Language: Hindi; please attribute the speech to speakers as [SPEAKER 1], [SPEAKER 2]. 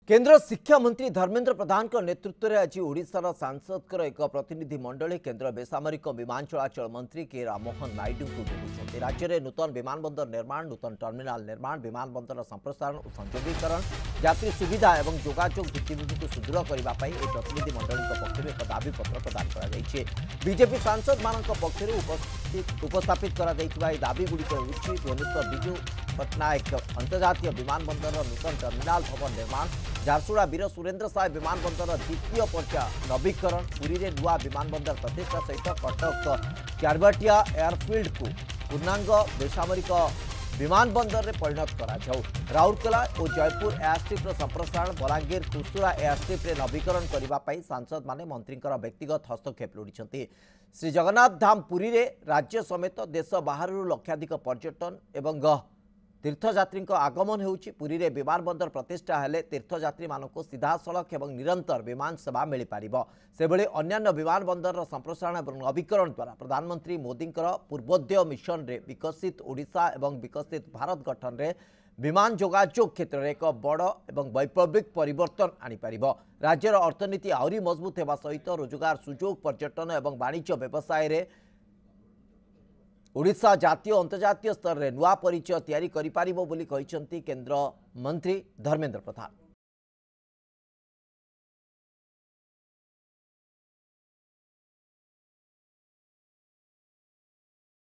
[SPEAKER 1] केंद्र शिक्षा मंत्री धर्मेंद्र प्रधान नेतृत्व में आज ओडिशार सांसद एक प्रतिनिधि मंडली केंद्र बेसामरिक विमान चलाचल मंत्री के राममोहन नायडू को भेटी। राज्य में नूतन विमानबंदर निर्माण, नूतन टर्मिनाल निर्माण, विमानबंदर संप्रसारण और संयोगीकरण, यात्री सुविधा और जोगाजोग भित्तिभूमि को सुदृढ़ करने प्रतिनिधि मंडली पक्ष एक दाबीपत्र प्रदान कर बीजेपी सांसद मान पक्ष उपस्थापित कर दाबीगुड़िक भुवनेश्वर विजु पट्टनायक अंतर्जातीय विमानबंदर नूतन टर्मिनाल भवन निर्माण, झारसुगुड़ा वीर सुरेन्द्र साय विमानबंदर द्वितीय पर्याय नवीकरण, पुरी में नुआ विमानबंदर प्रतिष्ठा सहित कटक क्यारबाटिया एयरफील्ड को पूर्णांग बेसामरिक विमानबंदर में परिणत करा जाऊ। राउरकेला और जयपुर एयरस्ट्रिप्र संप्रसारण, बलांगीर कुसुरा एयरस्ट्रिप्रे नवीकरण करने सांसद माने मंत्री व्यक्तिगत हस्तक्षेप लोड़ी। श्री जगन्नाथ धाम पुरी रे राज्य समेत देश बाहर लक्षाधिक पर्यटन एवं तीर्थयात्री आगमन होउछि। पुरी रे विमानबंदर प्रतिष्ठा हेले तीर्थयात्री मानक सीधासलख एवं निरंतर विमान सेवा मिल पारिबो। सेबळे अन्यान्य विमानबंदर संप्रसारण और नवीकरण द्वारा प्रधानमंत्री मोदी पूर्वोदय मिशन रे विकसित ओडिशा एवं विकसित भारत गठन रे विमान जोगाजोग क्षेत्र में एक बड़ एवं वैप्लविक परिवर्तन आनीपर। राज्यर अर्थनीति आहरी मजबूत होगा सहित रोजगार सुजोग, पर्यटन एवं वाणिज्य व्यवसाय रे ओडिशा जातीय अंतर्जातीय स्तर में नुआ परिचय तैयारी करिपारिबो बोली कहिसंती केंद्र मंत्री धर्मेंद्र प्रधान।